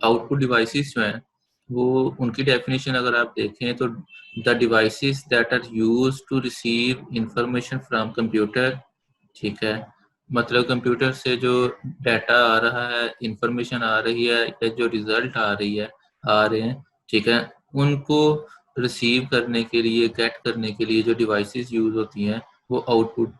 Output devices जो हैं वो उनकी डेफिनेशन अगर आप देखें तो the devices that are used to receive information from computer, ठीक है, मतलब कंप्यूटर से जो डाटा आ रहा है, इंफॉर्मेशन आ रही है या जो रिजल्ट आ रहे हैं, ठीक है, उनको रिसीव करने के लिए, गेट करने के लिए जो डिवाइसेस यूज होती हैं वो आउटपुट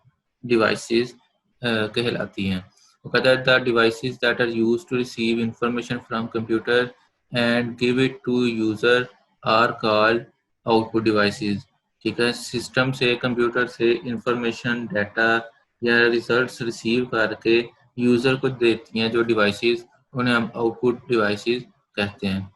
डिवाइसेस कहलाती हैं। वो कहता है the devices that are use to receive information from computer and give it to user are called output devices, ठीक है। सिस्टम से, कंप्यूटर से इंफॉर्मेशन, डाटा या रिजल्ट्स रिसीव करके यूजर को देती हैं जो डिवाइसेस, उन्हें हम आउटपुट डिवाइसेस कहते हैं।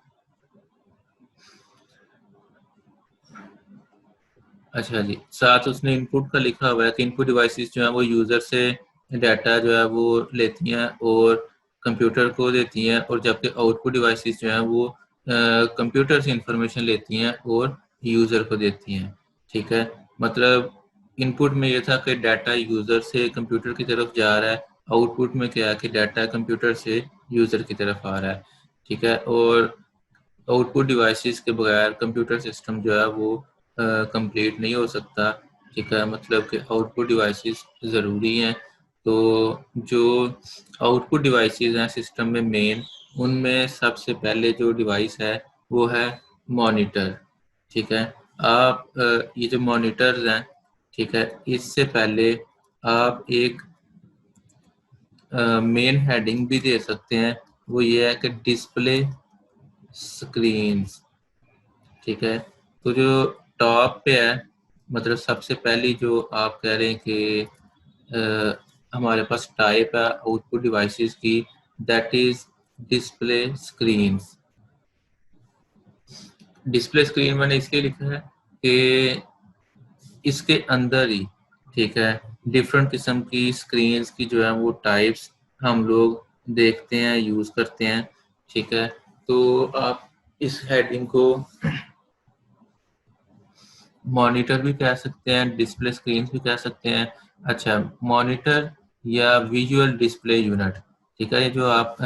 अच्छा जी, साथ उसने इनपुट का लिखा हुआ है कि इनपुट डिवाइसेस जो है वो यूजर से डाटा जो है वो लेती हैं और कंप्यूटर को देती हैं, और जबकि आउटपुट डिवाइसेस जो हैं वो कंप्यूटर से इंफॉर्मेशन लेती हैं और यूजर को देती हैं, ठीक है। मतलब इनपुट में ये था कि डाटा यूजर से कंप्यूटर की तरफ जा रहा है, आउटपुट में क्या है कि डाटा कंप्यूटर से यूजर की तरफ आ रहा है, ठीक है। और आउटपुट डिवाइसेस के बगैर कंप्यूटर सिस्टम जो है वो कंप्लीट नहीं हो सकता, ठीक है। मतलब कि आउटपुट डिवाइसेस ज़रूरी हैं। तो जो आउटपुट डिवाइसेस हैं सिस्टम में मेन, उनमें सबसे पहले जो डिवाइस है वो है मॉनिटर, ठीक है। आप ये जो मॉनिटर्स हैं, ठीक है, इससे पहले आप एक मेन हेडिंग भी दे सकते हैं, वो ये है कि डिस्प्ले स्क्रीन्स, ठीक है। तो जो टॉप पे है, मतलब सबसे पहली जो आप कह रहे हैं कि हमारे पास टाइप है आउटपुट डिवाइसेस की, that is display screens. Display screen मैंने इसलिए लिखा है कि इसके अंदर ही, ठीक है, डिफरेंट किस्म की स्क्रीन्स की जो है वो टाइप्स हम लोग देखते हैं, यूज़ करते हैं, ठीक है। तो आप इस हेडिंग को मॉनिटर भी कह सकते हैं, डिस्प्ले स्क्रीन भी कह सकते हैं। अच्छा, मॉनिटर या विजुअल डिस्प्ले यूनिट, ठीक है, ये जो आप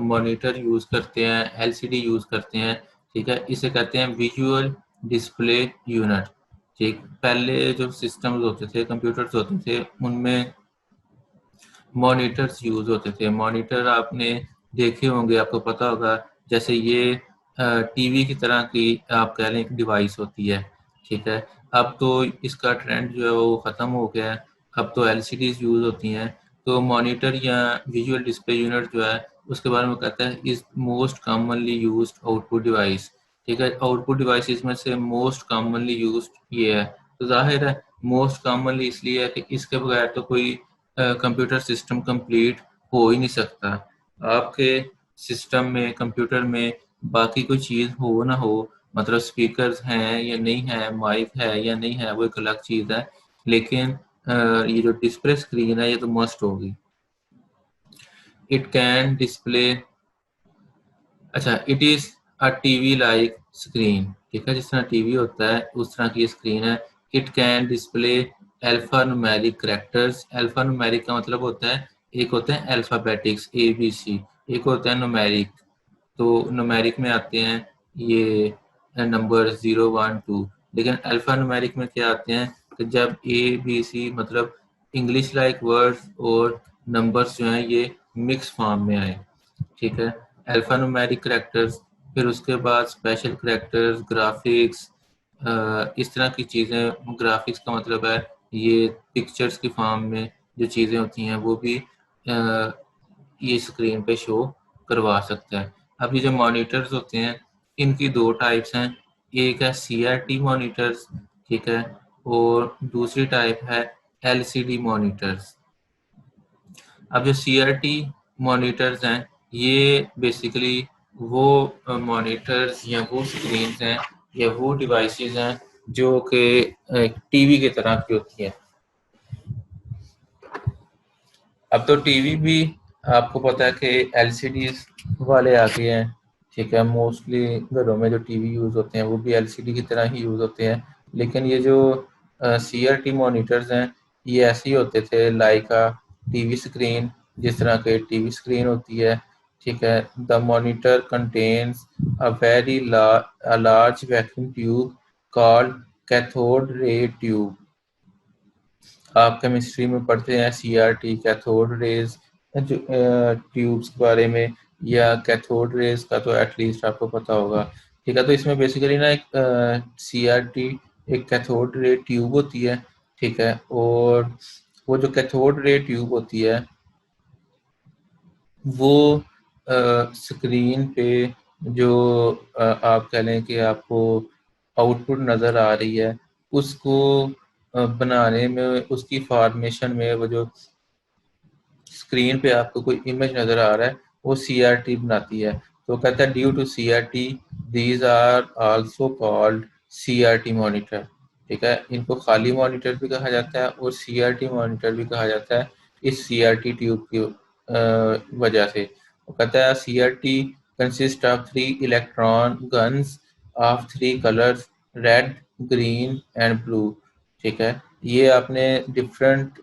मॉनिटर यूज़ करते हैं, एलसीडी यूज़ करते हैं, ठीक है, इसे कहते हैं विजुअल डिस्प्ले यूनिट, ठीक। पहले जो सिस्टम्स होते थे, कंप्यूटर्स होते थे, उनमें मॉनिटर्स यूज़ होते थे। मॉनिटर आपने देखे होंगे, आपको पता होगा, जैसे ये टीवी की तरह की आप कह लें एक डिवाइस होती है, ठीक है। अब तो इसका ट्रेंड जो है वो ख़त्म हो गया है, अब तो एलसीडीज यूज़ होती हैं। तो मॉनिटर या विजुअल डिस्प्ले यूनिट जो है उसके बारे में कहता है is most commonly used output device, ठीक है। आउटपुट डिवाइसेस में से मोस्ट कॉमनली यूज्ड ये है। तो जाहिर है मोस्ट कॉमनली इसलिए है कि इसके बगैर तो कोई कंप्यूटर सिस्टम कंप्लीट हो ही नहीं सकता। आपके सिस्टम में, कंप्यूटर में बाकी कोई चीज़ हो ना हो, मतलब स्पीकर्स हैं या नहीं है, माइक है या नहीं है, वो एक अलग चीज़ है, लेकिन ये जो डिस्प्ले स्क्रीन है ये तो मस्ट होगी। इट कैन डिस्प्ले, अच्छा, it is a TV like screen, ठीक है, जिस तरह टीवी होता है उस तरह की स्क्रीन है। It can display alpha numeric characters. Alpha numeric का मतलब होता है, एक होते हैं अल्फ़ाबेटिक्स ABC, एक होता है न्यूमेरिक। तो न्यूमेरिक में आते हैं ये नंबर 0 1 2, लेकिन अल्फ़ा न्यूमेरिक में क्या आते हैं कि जब ABC मतलब इंग्लिश लाइक वर्ड्स और नंबर्स जो हैं ये मिक्स फॉर्म में आए, ठीक है। अल्फा न्यूमेरिक करैक्टर्स, फिर उसके बाद स्पेशल करैक्टर्स, ग्राफिक्स, इस तरह की चीज़ें। ग्राफिक्स का मतलब है ये पिक्चर्स की फॉर्म में जो चीज़ें होती हैं वो भी ये स्क्रीन पे शो करवा सकता है। अब ये जो मॉनिटर्स होते हैं इनकी दो टाइप्स हैं, एक है CRT मॉनिटर्स, ठीक है, और दूसरी टाइप है LCD मॉनिटर्स। अब जो CRT मॉनिटर्स हैं ये बेसिकली वो मॉनिटर्स या वो स्क्रीन्स हैं या वो डिवाइसेस हैं जो कि टीवी की तरह की होती हैं। अब तो टीवी भी आपको पता है कि LCDs वाले आ गए हैं, ठीक है। मोस्टली घरों में जो टीवी यूज़ होते हैं वो भी LCD की तरह ही यूज़ होते हैं, लेकिन ये जो CRT मॉनिटर्स हैं ये ऐसे ही होते थे, लाइक टीवी स्क्रीन, जिस तरह के टीवी स्क्रीन होती है, ठीक है। The monitor contains a very large vacuum tube called cathode ray tube. आप केमिस्ट्री में पढ़ते हैं CRT कैथोड रेज ट्यूब्स के बारे में, या कैथोड रेज का तो एटलीस्ट आपको पता होगा। ठीक है, तो इसमें बेसिकली ना एक CRT एक कैथोड रे ट्यूब होती है। ठीक है, और वो जो कैथोड रे ट्यूब होती है वो स्क्रीन पे जो आप कह लें कि आपको आउटपुट नज़र आ रही है, उसको बनाने में, उसकी फॉर्मेशन में, वो जो स्क्रीन पे आपको कोई इमेज नज़र आ रहा है, वो CRT बनाती है। तो कहता है due to CRT these are also called CRT monitor. ठीक है, इनको खाली मॉनिटर भी कहा जाता है और CRT मॉनिटर भी कहा जाता है इस CRT ट्यूब की वजह से। वो कहता है CRT consist of 3 electron guns of 3 colours red, green and blue. ठीक है, ये आपने डिफरेंट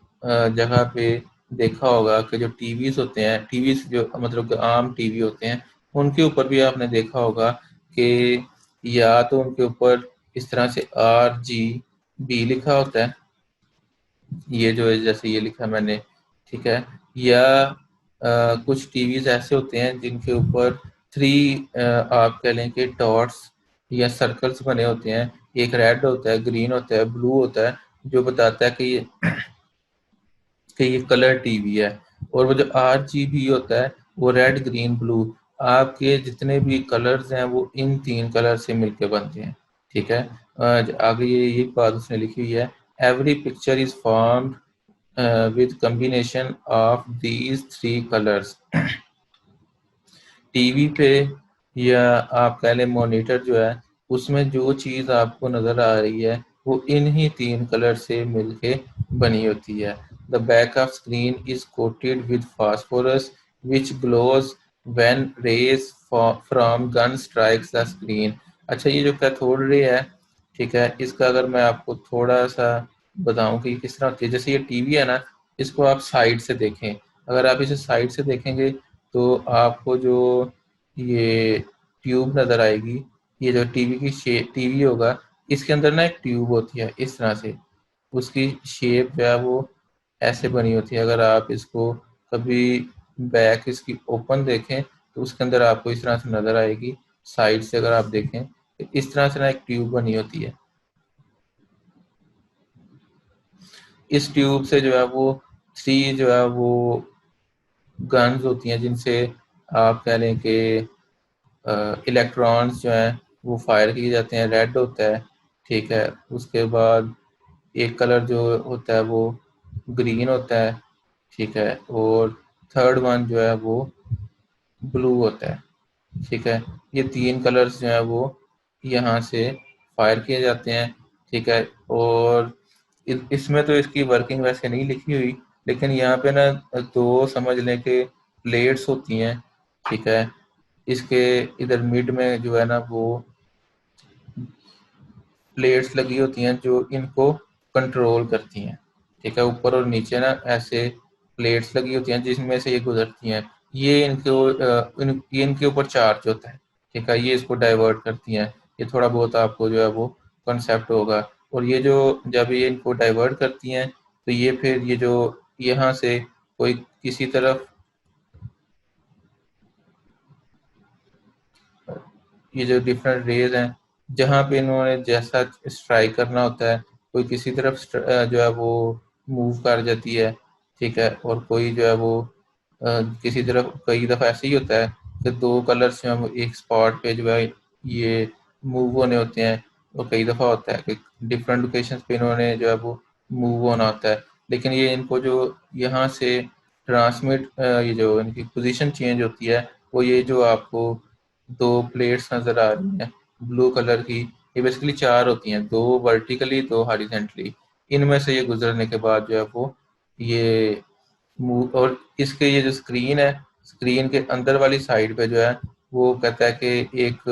जगह पे देखा होगा कि जो टीवीज होते हैं, टीवीज जो मतलब कि आम टीवी होते हैं, उनके ऊपर भी आपने देखा होगा कि या तो उनके ऊपर इस तरह से RGB लिखा होता है, ये जो है जैसे ये लिखा मैंने। ठीक है, या कुछ टीवीज ऐसे होते हैं जिनके ऊपर 3 आप कह लें कि डॉट्स या सर्कल्स बने होते हैं, एक रेड होता है, ग्रीन होता है, ब्लू होता है, जो बताता है कि ये कलर टीवी है। और वो जो RGB होता है वो रेड, ग्रीन, ब्लू, आपके जितने भी कलर्स हैं वो इन 3 कलर से मिलके बनते हैं। ठीक है, आगे ये बात उसने लिखी हुई है, every picture is formed with combination of these 3 colors। TV पे या आप कह लें मॉनिटर जो है, उसमें जो चीज़ आपको नज़र आ रही है वो इन्हीं 3 कलर से मिलके बनी होती है। The back of screen is coated with phosphorus which glows when rays from gun strikes the screen. अच्छा, ये जो कैथोड रे है, ठीक है, इसका अगर मैं आपको थोड़ा सा बताऊं कि किस तरह होती है, जैसे ये टीवी है ना, इसको आप साइड से देखें। अगर आप इसे साइड से देखेंगे तो आपको जो ये ट्यूब नज़र आएगी, ये जो टीवी की शेप, टीवी होगा, इसके अंदर ना एक ट्यूब होती है इस तरह से, उसकी शेप जो है वो ऐसे बनी होती है। अगर आप इसको कभी बैक इसकी ओपन देखें तो उसके अंदर आपको इस तरह से नज़र आएगी। साइड से अगर आप देखें तो इस तरह से ना एक ट्यूब बनी होती है। इस ट्यूब से जो है वो 3 जो है वो गन्स होती हैं जिनसे आप कह लें कि इलेक्ट्रॉन्स जो हैं वो फायर किए जाते हैं। रेड होता है, ठीक है, उसके बाद एक कलर जो होता है वो ग्रीन होता है, ठीक है, और थर्ड वन जो है वो ब्लू होता है। ठीक है, ये 3 कलर्स जो है वो यहाँ से फायर किए जाते हैं। ठीक है, और इसमें तो इसकी वर्किंग वैसे नहीं लिखी हुई, लेकिन यहाँ पे ना 2 समझ लें कि प्लेट्स होती हैं। ठीक है, इसके इधर मिड में जो है ना वो प्लेट्स लगी होती हैं जो इनको कंट्रोल करती हैं। ठीक है, ऊपर और नीचे ना ऐसे प्लेट्स लगी होती हैं जिसमें से ये गुजरती हैं। ये ये इनके ऊपर चार्ज होता है। ठीक है, ये इसको डाइवर्ट करती हैं। ये थोड़ा बहुत आपको जो है वो कंसेप्ट होगा। और ये जो जब ये इनको डाइवर्ट करती हैं तो ये फिर ये जो यहाँ से कोई किसी तरफ ये जो डिफरेंट रेज हैं, जहाँ पे इन्होंने जैसा स्ट्राइक करना होता है, कोई किसी तरफ जो है वो मूव कर जाती है। ठीक है, और कोई जो है वो किसी तरफ, कई दफ़ा ऐसे ही होता है कि 2 कलर्स जो हैं वो एक स्पॉट पे जो है ये मूव होने होते हैं। और कई दफ़ा होता है कि डिफरेंट लोकेशंस पे इन्होंने जो है वो मूव होना होता है। लेकिन ये इनको जो यहाँ से ट्रांसमिट ये जो इनकी पोजीशन चेंज होती है, वो ये जो आपको 2 प्लेट्स नज़र आ रही हैं ब्लू कलर की, ये बेसिकली 4 होती हैं, 2 वर्टिकली, 2 हॉरिजेंटली। इनमें से ये गुजरने के बाद जो है वो ये मूव, और इसके ये जो स्क्रीन है, स्क्रीन के अंदर वाली साइड पे जो है वो कहता है कि एक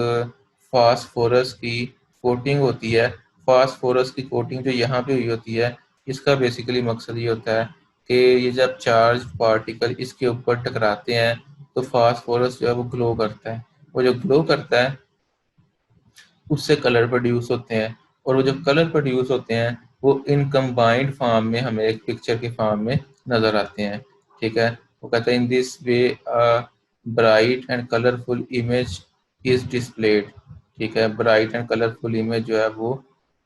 फास्फोरस की कोटिंग होती है। फास्फोरस की कोटिंग जो यहाँ पे हुई होती है, इसका बेसिकली मकसद ये होता है कि ये जब चार्ज पार्टिकल इसके ऊपर टकराते हैं तो फास्फोरस जो है वो ग्लो करता है। वो जो ग्लो करता है उससे कलर प्रोड्यूस होते हैं, और वो जो कलर प्रोड्यूस होते हैं वो इन कंबाइंड फॉर्म में हमें एक पिक्चर के फॉर्म में नज़र आते हैं। ठीक है, वो कहते हैं in this way bright and colourful image is displayed. ठीक है, ब्राइट एंड कलरफुल इमेज जो है वो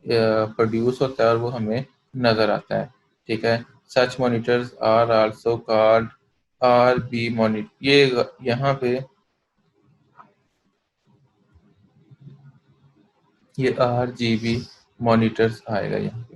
प्रोड्यूस होता है और वो हमें नज़र आता है। ठीक है, such monitors are also called R B monitor. ये यहाँ पे ये RGB मॉनिटर्स आएगा यहाँ पे।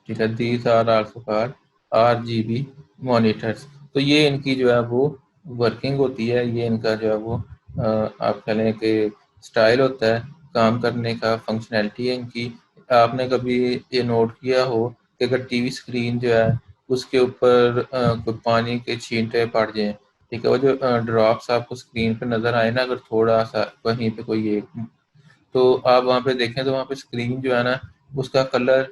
ठीक है, these are also called RGB monitors. तो ये इनकी जो है वो वर्किंग होती है, ये इनका जो है वो आप कह लें कि स्टाइल होता है काम करने का, फंक्शनैलिटी है इनकी। आपने कभी ये नोट किया हो कि अगर टीवी स्क्रीन जो है उसके ऊपर कोई पानी के छींटे पड़ जाएं, ठीक है, वो जो ड्रॉप्स आपको स्क्रीन पे नज़र आए ना, अगर थोड़ा सा कहीं पे कोई एक, तो आप वहाँ पे देखें तो वहाँ पे स्क्रीन जो है ना उसका कलर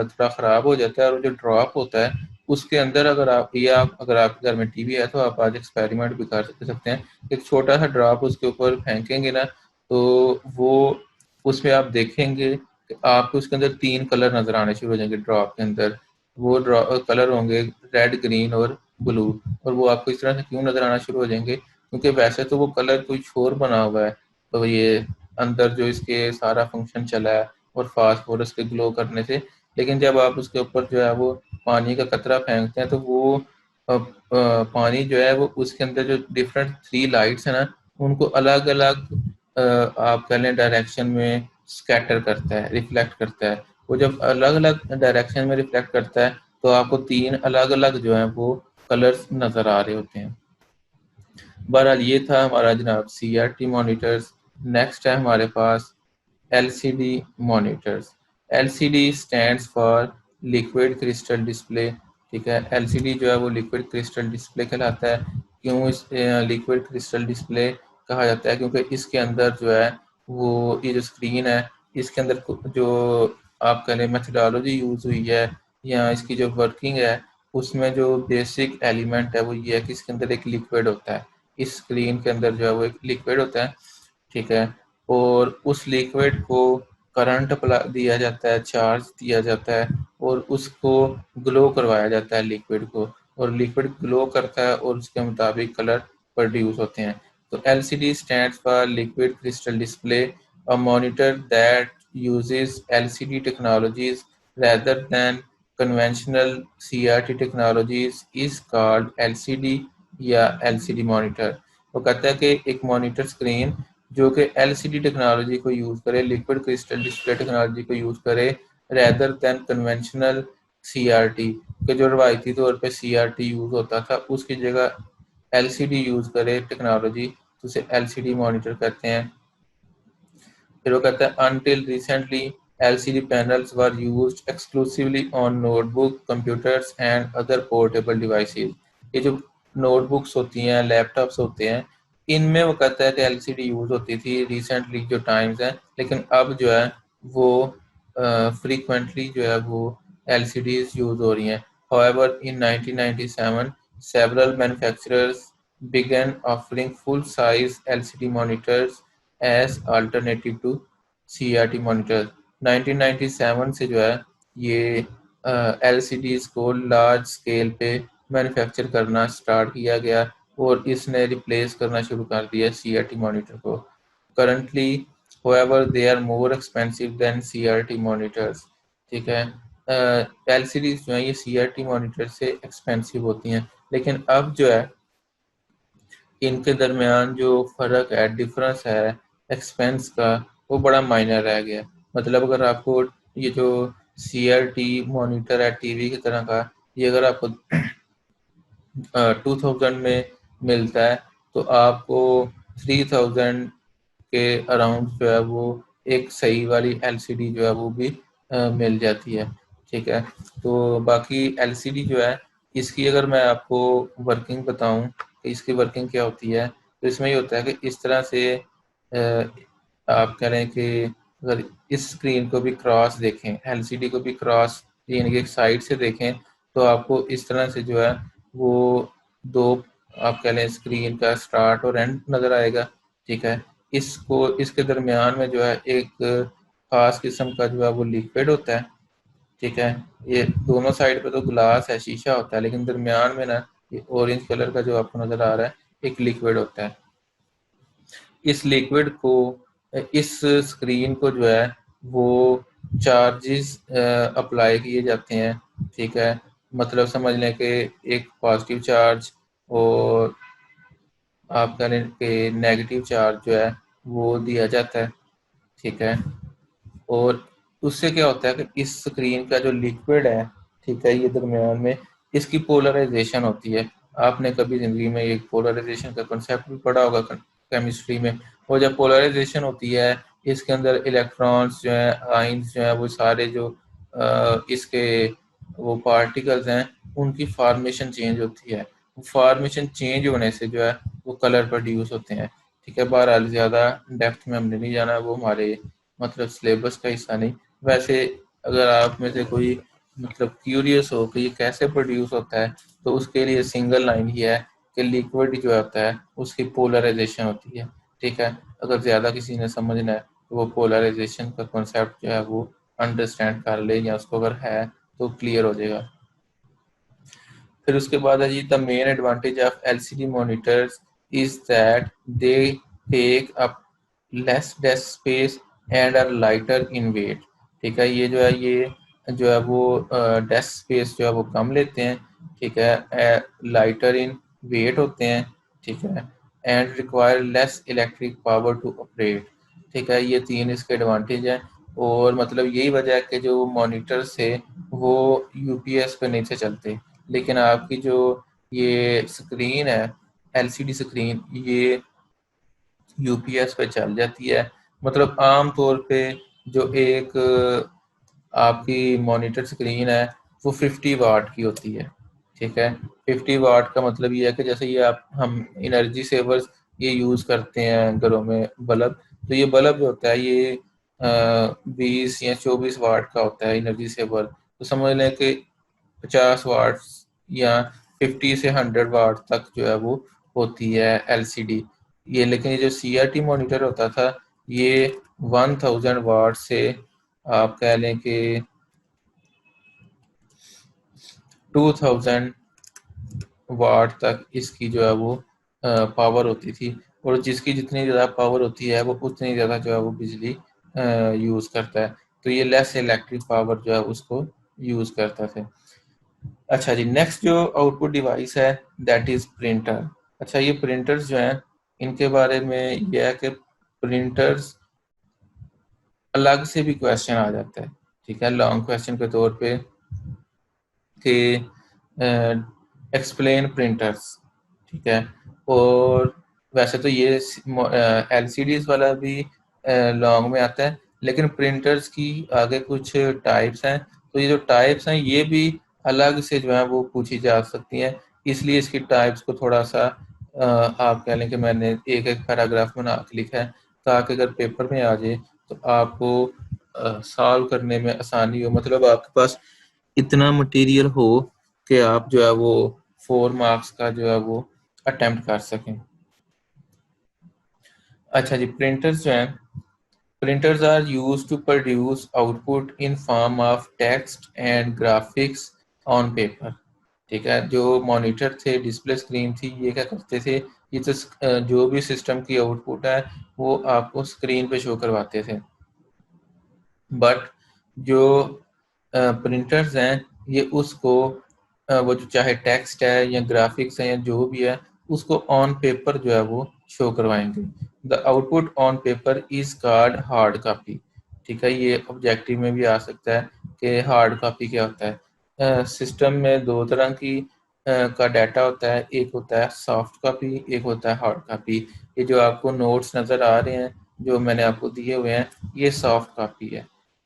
थोड़ा ख़राब हो जाता है, और जो ड्रॉप होता है उसके अंदर, अगर आप या अगर आपके घर में टीवी है तो आप आज एक्सपेरिमेंट भी कर सकते हैं। एक छोटा सा ड्रॉप उसके ऊपर फेंकेंगे ना, तो वो उसमें आप देखेंगे कि आपको उसके अंदर 3 कलर नज़र आने शुरू हो जाएंगे ड्रॉप के अंदर। वो कलर होंगे रेड, ग्रीन और ब्लू। और वो आपको इस तरह से क्यों नज़र आना शुरू हो जाएंगे, क्योंकि वैसे तो वो कलर कुछ और बना हुआ है, तो ये अंदर जो इसके सारा फंक्शन चला है और फास्फोरस के ग्लो करने से, लेकिन जब आप उसके ऊपर जो है वो पानी का कतरा फेंकते हैं तो वो पानी जो है वो उसके अंदर जो डिफरेंट 3 लाइट्स है ना उनको अलग अलग आप कह लें डायरेक्शन में स्कैटर करता है, रिफ्लेक्ट करता है। वो जब अलग अलग डायरेक्शन में रिफ्लेक्ट करता है तो आपको 3 अलग अलग जो है वो कलर्स नज़र आ रहे होते हैं। बहरहाल ये था हमारा जनाब CRT मॉनिटर्स। नेक्स्ट है हमारे पास LCD monitors. LCD stands for liquid crystal display. ठीक है, LCD जो है वो लिक्विड क्रिस्टल डिस्प्ले कहलाता है। क्यों इस लिक्विड क्रिस्टल डिस्प्ले कहा जाता है, क्योंकि इसके अंदर जो है वो ये जो स्क्रीन है इसके अंदर जो आप कह लें मेथडोलॉजी यूज़ हुई है या इसकी जो वर्किंग है उसमें जो बेसिक एलिमेंट है वो ये है कि इसके अंदर एक लिक्विड होता है। इस स्क्रीन के अंदर जो है वो एक लिक्विड होता है। ठीक है, और उस लिक्विड को करंट दिया जाता है, चार्ज दिया जाता है और उसको ग्लो करवाया जाता है लिक्विड को, और लिक्विड ग्लो करता है और उसके मुताबिक कलर प्रोड्यूस होते हैं। तो LCD stands for liquid crystal display, a monitor that uses LCD technologies rather than conventional CRT technologies is called LCD या LCD मॉनिटर। वो कहता है कि एक मॉनिटर स्क्रीन जो कि LCD टेक्नोलॉजी को यूज़ करे, लिक्विड क्रिस्टल डिस्प्ले टेक्नोलॉजी को यूज़ करे, रैदर देन कन्वेंशनल CRT, के जो रवायती तौर पे CRT यूज़ होता था उसकी जगह LCD यूज़ करे टेक्नोलॉजी, तो उसे LCD मॉनिटर कहते हैं। फिर वो कहता है until recently LCD panels were used exclusively on notebook, computers and other portable devices. ये जो नोटबुक्स होती हैं, लैपटॉप्स होते हैं, इनमें वो कहता है कि LCD यूज़ होती थी रिसेंटली जो टाइम्स हैं, लेकिन अब जो है वो फ्रीक्वेंटली जो है वो LCDs यूज़ हो रही हैं। However, in 1997, several manufacturers began offering full-size LCD monitors as alternative to CRT monitor. 1997 से जो है ये LCDs को लार्ज स्केल पे मैन्युफैक्चर करना स्टार्ट किया गया और इसने रिप्लेस करना शुरू कर दिया CRT मॉनिटर को। Currently however they are more expensive than CRT monitors। ठीक है, LCDs जो है ये CRT मॉनिटर से एक्सपेंसिव होती हैं, लेकिन अब जो है इनके दरमियान जो फ़र्क है, डिफरेंस है एक्सपेंस का, वो बड़ा माइनर रह गया। मतलब अगर आपको ये जो CRT मॉनिटर है टीवी की तरह का, ये अगर आपको 2000 में मिलता है तो आपको 3000 के अराउंड जो है वो एक सही वाली LCD जो है वो भी मिल जाती है। ठीक है, तो बाकी LCD जो है इसकी अगर मैं आपको वर्किंग बताऊं कि इसकी वर्किंग क्या होती है, तो इसमें ये होता है कि इस तरह से आप कह रहे हैं कि अगर इस स्क्रीन को भी क्रॉस देखें, LCD को भी क्रॉस यानी कि एक साइड से देखें, तो आपको इस तरह से जो है वो दो आप कह लें स्क्रीन का स्टार्ट और एंड नज़र आएगा, ठीक है। इसको इसके दरमियान में जो है एक खास किस्म का जो है वो लिक्विड होता है, ठीक है। ये दोनों साइड पे तो ग्लास है, शीशा होता है, लेकिन दरमियान में ना ये ऑरेंज कलर का जो आपको नज़र आ रहा है एक लिक्विड होता है। इस लिक्विड को इस स्क्रीन को जो है वो चार्जेस अप्लाई किए जाते हैं, ठीक है। मतलब समझ लें कि एक पॉजिटिव चार्ज और आप कह लें कि नेगेटिव चार्ज जो है वो दिया जाता है, ठीक है। और उससे क्या होता है कि इस स्क्रीन का जो लिक्विड है, ठीक है, ये दरमियान में इसकी पोलराइजेशन होती है। आपने कभी ज़िंदगी में एक पोलराइजेशन का कॉन्सेप्ट भी पढ़ा होगा केमिस्ट्री में। और जब पोलराइजेशन होती है, इसके अंदर इलेक्ट्रॉन्स जो हैं, आयंस जो हैं, वो सारे जो इसके वो पार्टिकल्स हैं, उनकी फॉर्मेशन चेंज होती है। फॉर्मेशन चेंज होने से जो है वो कलर प्रोड्यूस होते हैं, ठीक है। बहरहाल ज़्यादा डेप्थ में हमने नहीं जाना, वो हमारे मतलब सिलेबस का हिस्सा नहीं। वैसे अगर आप में से कोई मतलब क्यूरियस हो कि ये कैसे प्रोड्यूस होता है, तो उसके लिए सिंगल लाइन ही है कि लिक्विड जो होता है उसकी पोलराइजेशन होती है, ठीक है। अगर ज़्यादा किसी ने समझना है तो वो पोलराइजेशन का कॉन्सेप्ट जो है वो अंडरस्टैंड कर ले, या उसको अगर है तो क्लियर हो जाएगा। फिर उसके बाद है जी, the main advantage of LCD monitors is that they take up less desk space and are lighter in weight, ठीक है। ये जो है वो डेस्क स्पेस जो है वो कम लेते हैं, ठीक है। लाइटर इन वेट होते हैं, ठीक है। And require less electric power to operate, ठीक है। ये तीन इसके एडवांटेज हैं। और मतलब यही वजह है कि जो मॉनिटर्स थे वो यूपीएस पे नहीं थे चलते, लेकिन आपकी जो ये स्क्रीन है, एलसीडी स्क्रीन, ये यूपीएस पे चल जाती है। मतलब आम तौर पे जो एक आपकी मॉनिटर स्क्रीन है वो 50 वाट की होती है, ठीक है। 50 वाट का मतलब ये है कि जैसे ये आप हम एनर्जी सेवर्स ये यूज़ करते हैं घरों में बल्ब, तो ये बल्ब जो होता है ये 20 या 24 वाट का होता है एनर्जी सेवर। तो समझ लें कि 50 वाट या 50 से 100 वाट तक जो है वो होती है एलसीडी। ये लेकिन ये जो सीआरटी मॉनिटर होता था ये 1000 वाट से आप कह लें कि 2000 वाट तक इसकी जो है वो पावर होती थी। और जिसकी जितनी ज़्यादा पावर होती है वो उतनी ज़्यादा जो है वो बिजली यूज़ करता है। तो ये लेस इलेक्ट्रिक पावर जो है उसको यूज़ करता था। अच्छा जी, नेक्स्ट जो आउटपुट डिवाइस है दैट इज़ प्रिंटर। अच्छा, ये प्रिंटर्स जो हैं इनके बारे में यह है कि प्रिंटर्स अलग से भी क्वेश्चन आ जाता है, ठीक है, लॉन्ग क्वेश्चन के तौर पे कि एक्सप्लेन प्रिंटर्स, ठीक है। और वैसे तो ये एलसीडीज वाला भी लॉन्ग में आता है, लेकिन प्रिंटर्स की आगे कुछ टाइप्स हैं, तो ये जो टाइप्स हैं ये भी अलग से जो है वो पूछी जा सकती हैं। इसलिए इसकी टाइप्स को थोड़ा सा आप कह लें कि मैंने एक एक पैराग्राफ बना के लिखा है, ताकि अगर पेपर में आ जाए तो आपको सॉल्व करने में आसानी हो। मतलब आपके पास इतना मटेरियल हो कि आप जो है वो 4 मार्क्स का जो है वो अटेम्प्ट कर सकें। अच्छा जी, प्रिंटर्स जो हैं, printers are used to produce output in form of text and graphics on paper, ठीक है। जो मॉनिटर थे, डिस्प्ले स्क्रीन थी, ये क्या करते थे, ये तो जो भी सिस्टम की आउटपुट है वो आपको स्क्रीन पे शो करवाते थे। बट जो प्रिंटर्स हैं ये उसको वो जो चाहे टेक्स्ट है या ग्राफिक्स है या जो भी है उसको ऑन पेपर जो है वो शो करवाएंगे। The output on paper is called hard copy, ठीक है। ये ऑब्जेक्टिव में भी आ सकता है कि हार्ड कॉपी क्या होता है। सिस्टम में दो तरह की का डाटा होता है, एक होता है सॉफ्ट कॉपी, एक होता है हार्ड कॉपी। ये जो आपको नोट्स नज़र आ रहे हैं जो मैंने आपको दिए हुए हैं, ये सॉफ्ट कॉपी है,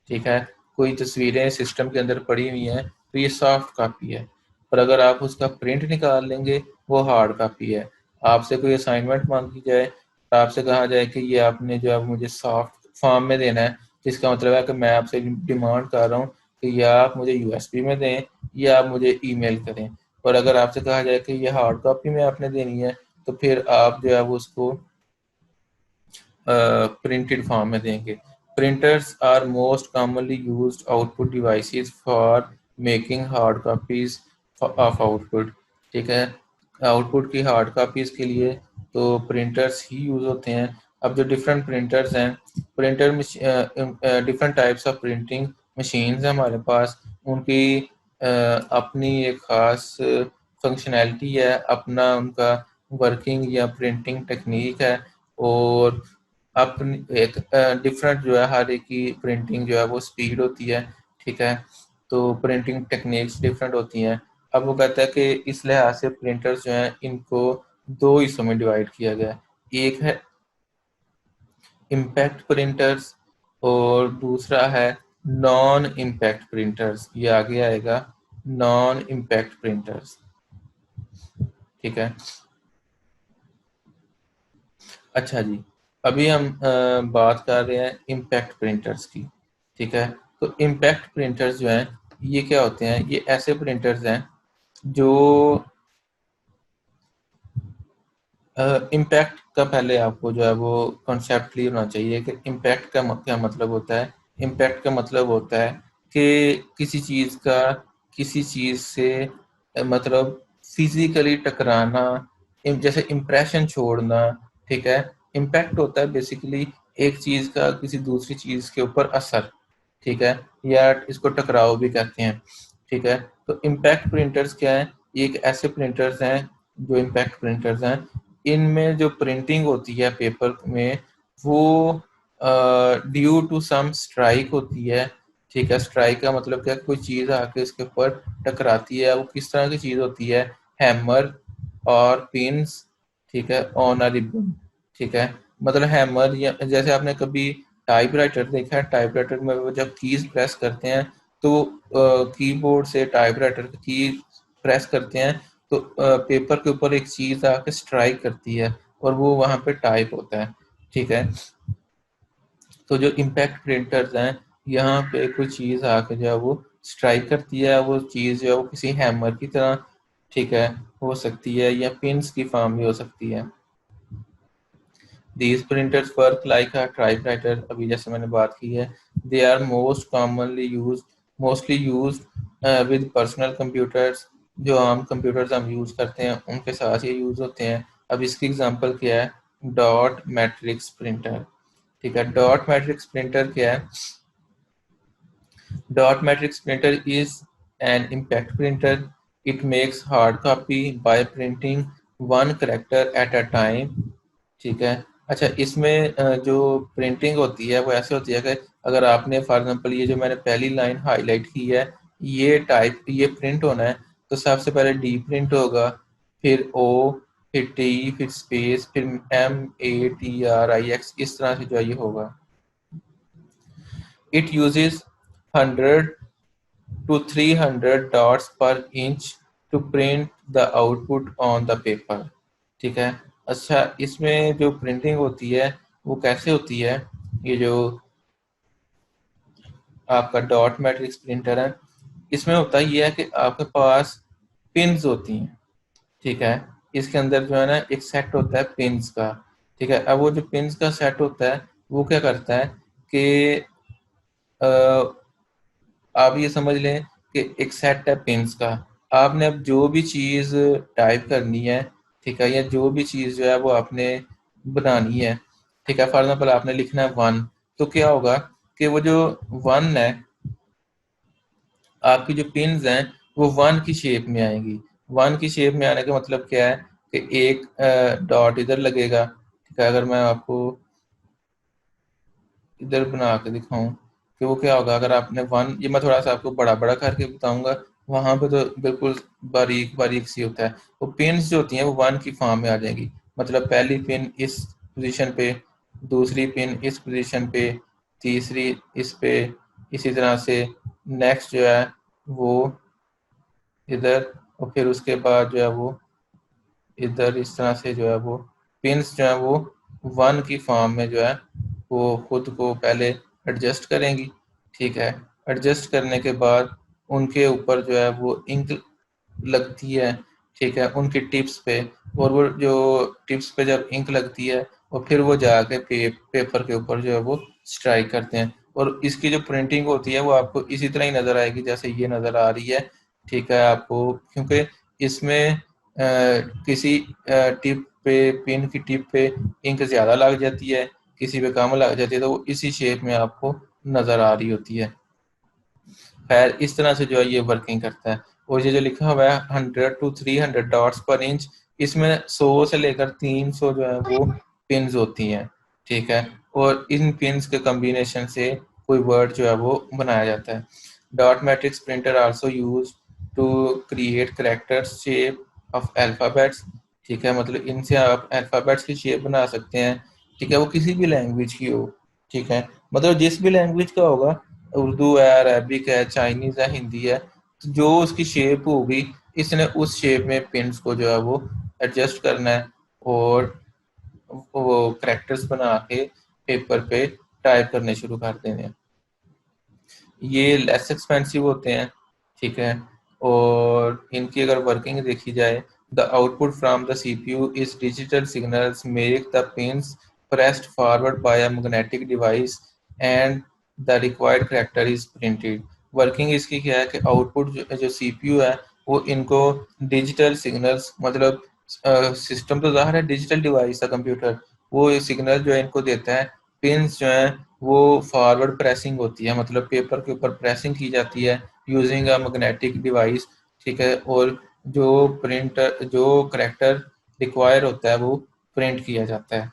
ठीक है। कोई तस्वीरें सिस्टम के अंदर पड़ी हुई हैं तो ये सॉफ्ट कॉपी है। और अगर आप उसका प्रिंट निकाल लेंगे वो हार्ड कॉपी है। आपसे कोई असाइनमेंट मांगी जाए, आपसे कहा जाए कि ये आपने जो है मुझे सॉफ्ट फॉर्म में देना है, जिसका मतलब है कि मैं आपसे डिमांड कर रहा हूँ कि या आप मुझे यूएसबी में दें या आप मुझे ईमेल करें। और अगर आपसे कहा जाए कि ये हार्ड कॉपी में आपने देनी है तो फिर आप जो है वो उसको प्रिंटेड फॉर्म में देंगे। Printers are most commonly used output devices for making hard copies of output. ठीक है, आउटपुट की हार्ड कॉपीज के लिए तो प्रिंटर्स ही यूज होते हैं। अब जो डिफरेंट प्रिंटर्स हैं, printer different types of printing machines हैं हमारे पास, उनकी अपनी एक ख़ास फंक्शनैलिटी है, अपना उनका वर्किंग या प्रिंटिंग टेक्निक है, और अपनी एक डिफरेंट जो है हर एक की प्रिंटिंग जो है वो स्पीड होती है। ठीक है, तो प्रिंटिंग टेक्निक्स डिफरेंट होती हैं। अब वो कहता है कि इस लिहाज से प्रिंटर्स जो हैं इनको दो हिस्सों में डिवाइड किया गया है। एक है इम्पैक्ट प्रिंटर्स और दूसरा है नॉन इम्पैक्ट प्रिंटर्स। ये आगे आएगा, नॉन इम्पैक्ट प्रिंटर्स। ठीक है, अच्छा जी, अभी हम बात कर रहे हैं इम्पैक्ट प्रिंटर्स की। ठीक है, तो इम्पैक्ट प्रिंटर्स जो हैं ये क्या होते हैं? ये ऐसे प्रिंटर्स हैं जो इम्पैक्ट का पहले आपको जो है वो कॉन्सेप्ट क्लियर होना चाहिए कि इम्पैक्ट का क्या मतलब होता है। इम्पैक्ट का मतलब होता है कि किसी चीज़ का किसी चीज़ से मतलब फिजिकली टकराना, जैसे इम्प्रेशन छोड़ना। ठीक है, इम्पैक्ट होता है बेसिकली एक चीज़ का किसी दूसरी चीज़ के ऊपर असर। ठीक है, या इसको टकराव भी कहते हैं। ठीक है, तो इम्पैक्ट प्रिंटर्स क्या है? ये एक ऐसे प्रिंटर्स हैं जो इम्पैक्ट प्रिंटर्स हैं, इनमें जो प्रिंटिंग होती है पेपर में वो ड्यू टू सम स्ट्राइक होती है। ठीक है, स्ट्राइक का मतलब क्या, कोई चीज़ आके इसके ऊपर टकराती है। वो किस तरह की चीज़ होती है? हैमर और पिन्स। ठीक है, ऑन अ रिबन। ठीक है, मतलब हैमर, या जैसे आपने कभी टाइपराइटर देखा है, टाइपराइटर में वो जब कीज प्रेस करते हैं तो कीबोर्ड से टाइपराइटर की प्रेस करते हैं तो पेपर के ऊपर एक चीज़ आके स्ट्राइक करती है और वो वहाँ पे टाइप होता है। ठीक है, तो जो इम्पैक्ट प्रिंटर्स हैं, यहाँ पे कोई चीज़ आके जो है वो स्ट्राइक करती है, वो चीज़ जो है वो किसी हैमर की तरह, ठीक है, हो सकती है या पिन्स की फॉर्म भी हो सकती है। These printers work like a typewriter, अभी जैसे मैंने बात की है। They are mostly used with personal computers, जो आम कंप्यूटर्स हम यूज़ करते हैं उनके साथ ये यूज़ होते हैं। अब इसकी एग्जांपल क्या है? Dot matrix printer. ठीक है, डॉट मैट्रिक्स प्रिंटर क्या है? Dot matrix printer is an impact printer. It makes hard copy by printing one character at a time. ठीक है, अच्छा, इसमें जो प्रिंटिंग होती है वो ऐसे होती है कि अगर आपने फॉर एग्जांपल ये जो मैंने पहली लाइन हाईलाइट की है, ये प्रिंट होना है, तो सबसे पहले डी प्रिंट होगा, फिर ओ, फिर टी, फिर स्पेस, फिर MATRIX, इस तरह से जो है ये होगा। It uses 100 to 300 dots per inch to print the output on the paper। ठीक है, अच्छा, इसमें जो प्रिंटिंग होती है वो कैसे होती है? ये जो आपका डॉट मैट्रिक्स प्रिंटर है, इसमें होता ये है कि आपके पास पिन्स होती हैं। ठीक है, इसके अंदर जो है ना एक सेट होता है पिन्स का। ठीक है, अब वो जो पिन्स का सेट होता है वो क्या करता है कि आप ये समझ लें कि एक सेट है पिन्स का। आपने अब जो भी चीज़ टाइप करनी है, ठीक है, या जो भी चीज़ जो है वो आपने बनानी है, ठीक है, फॉर एग्जाम्पल आपने लिखना है 1, तो क्या होगा कि वो जो 1 है, आपकी जो पिन्स हैं वो 1 की शेप में आएंगी। 1 की शेप में आने का मतलब क्या है कि एक डॉट इधर लगेगा। ठीक है, अगर मैं आपको इधर बना के दिखाऊं कि वो क्या होगा, अगर आपने 1, ये मैं थोड़ा सा आपको बड़ा बड़ा करके बताऊंगा, वहां पे तो बिल्कुल बारीक बारीक सी होता है। वो पिन्स जो होती हैं वो 1 की फॉर्म में आ जाएगी, मतलब पहली पिन इस पोजीशन पे, दूसरी पिन इस पोजीशन पे, तीसरी इस पे, इसी तरह से नेक्स्ट जो है वो इधर, और फिर उसके बाद जो है वो इधर, इस तरह से जो है वो पिन्स जो है वो 1 की फॉर्म में जो है वो खुद को पहले एडजस्ट करेंगी। ठीक है, एडजस्ट करने के बाद उनके ऊपर जो है वो इंक लगती है, ठीक है, उनकी टिप्स पे, और वो जो टिप्स पे जब इंक लगती है और फिर वो जाके पेपर के ऊपर जो है वो स्ट्राइक करते हैं, और इसकी जो प्रिंटिंग होती है वो आपको इसी तरह ही नज़र आएगी जैसे ये नज़र आ रही है, ठीक है आपको, क्योंकि इसमें किसी टिप पे, पिन की टिप पे इंक ज़्यादा लग जाती है, किसी पे कम लग जाती है, तो वो इसी शेप में आपको नज़र आ रही होती है। खैर इस तरह से जो है ये वर्किंग करता है। और ये जो लिखा हुआ है 100 to 300 डॉट्स पर इंच, इसमें 100 से लेकर 300 जो है वो पिन्स होती हैं, ठीक है, और इन पिन्स के कम्बिनेशन से कोई वर्ड जो है वो बनाया जाता है। Dot matrix printer also use to create characters shape of alphabets, ठीक है, मतलब इनसे आप अल्फ़ाबेट्स की शेप बना सकते हैं, ठीक है, वो किसी भी लैंग्वेज की हो, ठीक है, मतलब जिस भी लैंग्वेज का होगा, उर्दू है, अरबिक है, चाइनीज़ है, हिंदी है, तो जो उसकी शेप होगी इसने उस शेप में पिन्स को जो है वो एडजस्ट करना है और वो कैरेक्टर्स बना के पेपर पे टाइप करने शुरू कर देने हैं। ये लेस एक्सपेंसिव होते हैं, ठीक है, और इनकी अगर वर्किंग देखी जाए, the output from the CPU is digital signals make the pins pressed forward by a magnetic device and the required character is printed। Working इसकी क्या है कि आउटपुट जो सीपीयू है वो इनको डिजिटल सिग्नल्स, मतलब सिस्टम तो ज़ाहिर है डिजिटल डिवाइस है कंप्यूटर, वो सिग्नल जो है इनको देता है, पिन्स जो है वो फॉरवर्ड प्रेसिंग होती है, मतलब पेपर के ऊपर प्रेसिंग की जाती है यूजिंग अ मैग्नेटिक डिवाइस, ठीक है, और जो करेक्टर रिक्वायर होता है वो प्रिंट किया जाता है।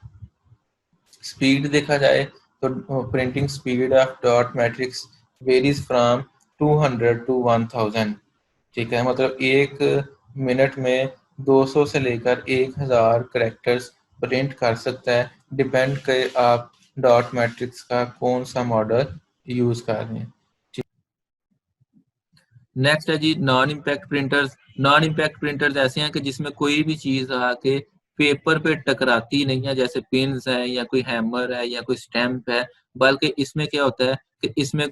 स्पीड देखा जाए तो printing speed of dot matrix varies from 200 to 1000, ठीक है, मतलब एक मिनट में 200 से लेकर 1000 करेक्टर्स प्रिंट कर सकता है, डिपेंड करे आप डॉट मैट्रिक्स का कौन सा मॉडल यूज कर रहे हैं। नेक्स्ट है जी non impact printers. Non impact printers ऐसे हैं कि जिसमें कोई भी चीज आके पेपर पे टकराती नहीं है, जैसे पिन्स है या कोई हैमर है या कोई स्टैम्प है, बल्कि इसमें क्या होता है कि इसमें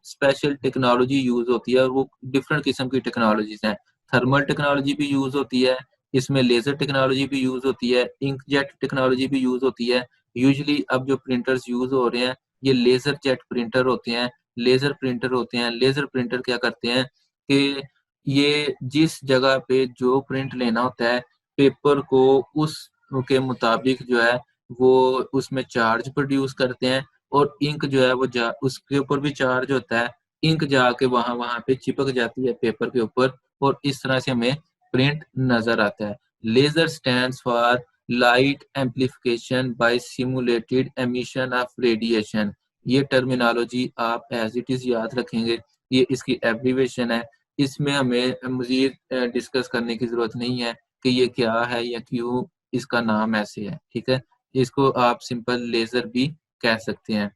स्पेशल टेक्नोलॉजी यूज होती है, और वो डिफरेंट किस्म की टेक्नोलॉजीज हैं। थर्मल टेक्नोलॉजी भी यूज होती है, इसमें लेजर टेक्नोलॉजी भी यूज होती है, इंकजेट टेक्नोलॉजी भी यूज होती है। यूजली अब जो प्रिंटर्स यूज हो रहे हैं ये लेजर जेट प्रिंटर होते हैं, लेजर प्रिंटर होते हैं। लेजर प्रिंटर क्या करते हैं कि ये जिस जगह पे जो प्रिंट लेना होता है, पेपर को उस के मुताबिक जो है वो उसमें चार्ज प्रोड्यूस करते हैं, और इंक जो है वो उसके ऊपर भी चार्ज होता है, इंक जाके वहां पे चिपक जाती है पेपर के ऊपर, और इस तरह से हमें प्रिंट नजर आता है। Laser stands for light amplification by simulated emission of radiation. ये टर्मिनोलॉजी आप एज इट इज याद रखेंगे, ये इसकी एब्रीविएशन है। इसमें हमें मजीद डिस्कस करने की जरूरत नहीं है कि ये क्या है या क्यों इसका नाम ऐसे है, ठीक है, इसको आप सिंपल लेजर भी कह सकते हैं।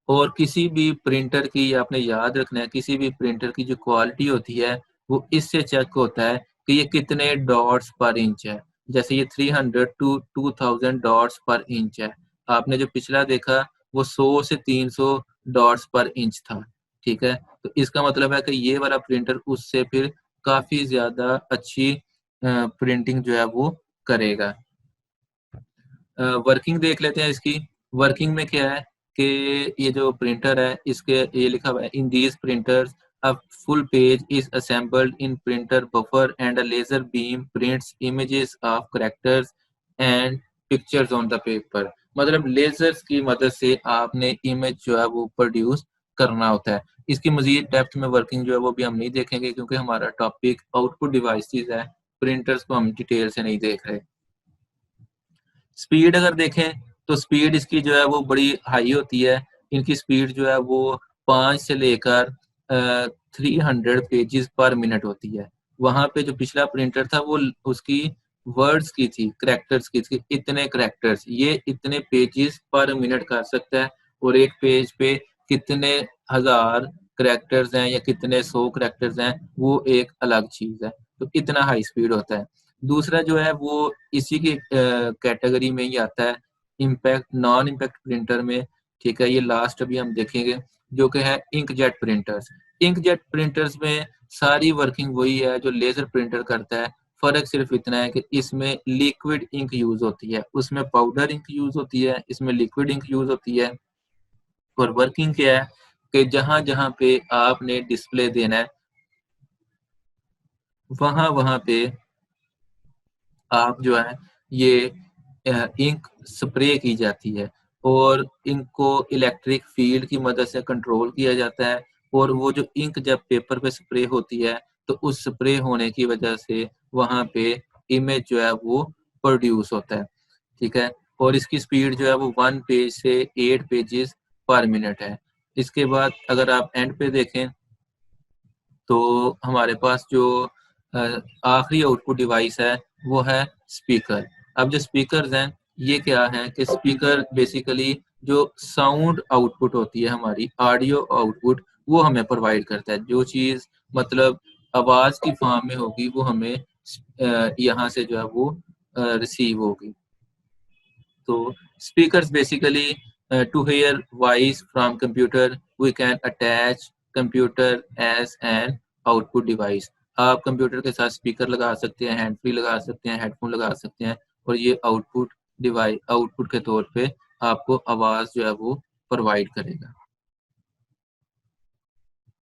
और किसी भी प्रिंटर की आपने याद रखना है, किसी भी प्रिंटर की जो क्वालिटी होती है वो इससे चेक होता है कि ये कितने डॉट्स पर इंच है। जैसे ये 300 टू 2000 डॉट्स पर इंच है, आपने जो पिछला देखा वो 100 से 300 डॉट्स पर इंच था, ठीक है, तो इसका मतलब है कि ये वाला प्रिंटर उससे फिर काफी ज्यादा अच्छी प्रिंटिंग जो है वो करेगा। वर्किंग देख लेते हैं इसकी। वर्किंग में क्या है कि ये जो प्रिंटर है इसके ये लिखा हुआ है in these printers a full page is assembled in printer buffer and a laser beam prints images of characters and pictures on the paper. मतलब लेजर्स की मदद से आपने इमेज जो है वो प्रोड्यूस करना होता है। इसकी मजीद डेप्थ में वर्किंग जो है वो भी हम नहीं देखेंगे क्योंकि हमारा टॉपिक आउटपुट डिवाइसेस है, प्रिंटर्स को हम डिटेल से नहीं देख रहे। स्पीड अगर देखें तो स्पीड इसकी जो है वो बड़ी हाई होती है। इनकी स्पीड जो है वो 5 से लेकर 300 पेजेस पर मिनट होती है। वहां पे जो पिछला प्रिंटर था वो उसकी वर्ड्स की थी, करेक्टर्स की थी, इतने करेक्टर्स, ये इतने पेजेस पर मिनट कर सकता है, और एक पेज पे कितने हजार करेक्टर्स हैं या कितने 100 करेक्टर्स हैं वो एक अलग चीज है। तो इतना हाई स्पीड होता है। दूसरा जो है वो इसी की कैटेगरी में ही आता है, इम्पैक्ट नॉन इम्पैक्ट प्रिंटर में, ठीक है, ये लास्ट अभी हम देखेंगे, जो कि है इंकजेट प्रिंटर्स। इंकजेट प्रिंटर्स में सारी वर्किंग वही है जो लेज़र प्रिंटर करता है, फ़र्क सिर्फ इतना है कि इसमें लिक्विड इंक यूज़ होती है, उसमें पाउडर इंक यूज़ होती है, इसमें लिक्विड इंक यूज़ होती है। और वर्किंग क्या है कि जहाँ-जहाँ पे आपने डिस्प्ले देना है, वहाँ-वहाँ पे आप जो है ये इंक स्प्रे की जाती है और इंक को इलेक्ट्रिक फील्ड की मदद से कंट्रोल किया जाता है और वो जो इंक जब पेपर पे स्प्रे होती है, तो उस स्प्रे होने की वजह से वहाँ पे इमेज जो है वो प्रोड्यूस होता है, ठीक है? और इसकी स्पीड जो है वो 1 पेज से 8 पेजेज़ पर मिनट है। इसके बाद अगर आप एंड पे देखें तो हमारे पास जो अ, आखिरी आउटपुट डिवाइस है, वो है स्पीकर। अब जो स्पीकर्स हैं, ये क्या है कि स्पीकर बेसिकली जो साउंड आउटपुट होती है हमारी, ऑडियो आउटपुट, वो हमें प्रोवाइड करता है। जो चीज़ मतलब आवाज़ की फॉर्म में होगी, वो हमें यहाँ से जो है वो रिसीव होगी। So speakers basically to hear voice from computer we can attach computer as an output device. आप कंप्यूटर के साथ स्पीकर लगा सकते हैं, हैंड फ्री लगा सकते हैं, हेडफोन लगा सकते हैं और ये आउटपुट के तौर पे आपको आवाज़ जो है वो प्रोवाइड करेगा।